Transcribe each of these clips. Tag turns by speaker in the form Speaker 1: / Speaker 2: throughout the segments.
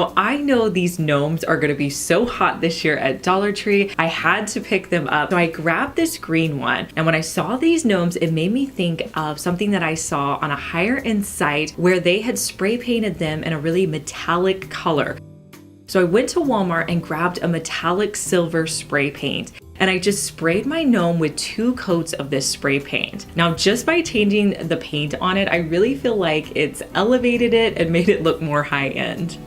Speaker 1: Now, I know these gnomes are gonna be so hot this year at Dollar Tree. I had to pick them up. So I grabbed this green one, and when I saw these gnomes, it made me think of something that I saw on a higher end site where they had spray painted them in a really metallic color. So I went to Walmart and grabbed a metallic silver spray paint, and I just sprayed my gnome with 2 coats of this spray paint. Now, just by changing the paint on it, I really feel like it's elevated it and made it look more high end.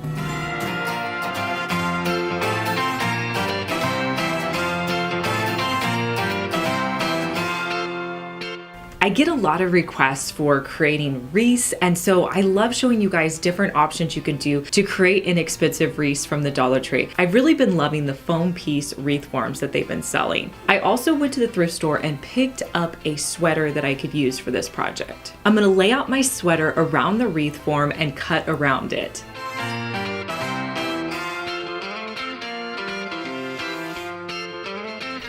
Speaker 1: I get a lot of requests for creating wreaths, and so I love showing you guys different options you can do to create inexpensive wreaths from the Dollar Tree. I've really been loving the foam piece wreath forms that they've been selling. I also went to the thrift store and picked up a sweater that I could use for this project. I'm gonna lay out my sweater around the wreath form and cut around it.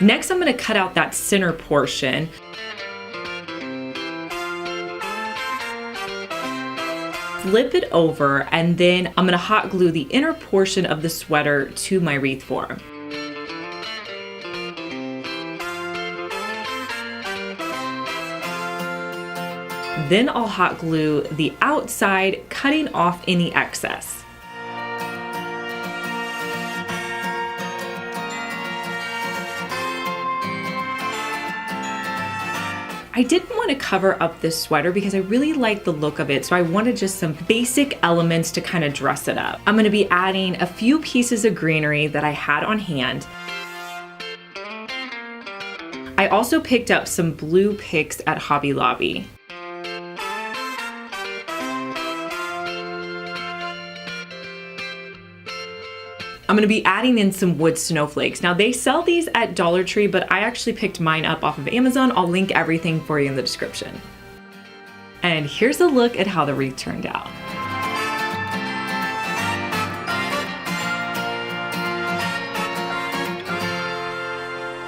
Speaker 1: Next, I'm gonna cut out that center portion. Flip it over, and then I'm gonna hot glue the inner portion of the sweater to my wreath form. Then I'll hot glue the outside, cutting off any excess. I didn't want to cover up this sweater because I really like the look of it, so I wanted just some basic elements to kind of dress it up. I'm going to be adding a few pieces of greenery that I had on hand. I also picked up some blue picks at Hobby Lobby. I'm gonna be adding in some wood snowflakes. Now, they sell these at Dollar Tree, but I actually picked mine up off of Amazon. I'll link everything for you in the description. And here's a look at how the wreath turned out.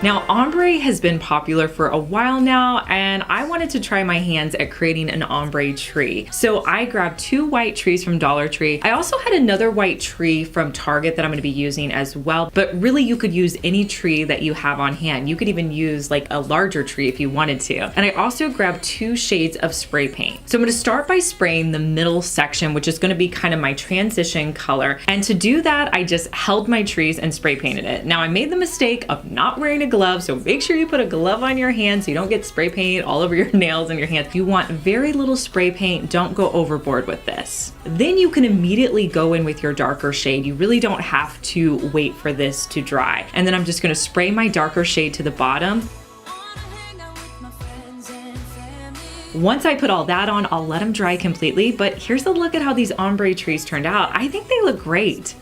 Speaker 1: Now, ombre has been popular for a while now, and I wanted to try my hands at creating an ombre tree. So I grabbed 2 white trees from Dollar Tree. I also had another white tree from Target that I'm gonna be using as well, but really you could use any tree that you have on hand. You could even use like a larger tree if you wanted to. And I also grabbed 2 shades of spray paint. So I'm gonna start by spraying the middle section, which is gonna be kind of my transition color. And to do that, I just held my trees and spray painted it. Now, I made the mistake of not wearing a glove, so make sure you put a glove on your hand so you don't get spray paint all over your nails and your hands. You want very little spray paint. Don't go overboard with this. Then you can immediately go in with your darker shade. You really don't have to wait for this to dry. And then I'm just gonna spray my darker shade to the bottom. Once I put all that on, I'll let them dry completely, but here's a look at how these ombre trees turned out. I think they look great.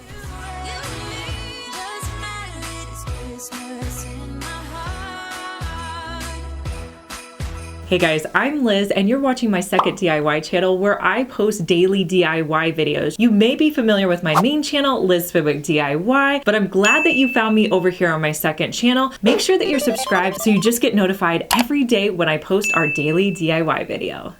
Speaker 1: Hey guys, I'm Liz, and you're watching my second DIY channel where I post daily DIY videos. You may be familiar with my main channel, Liz Fenwick DIY, but I'm glad that you found me over here on my second channel. Make sure that you're subscribed so you just get notified every day when I post our daily DIY video.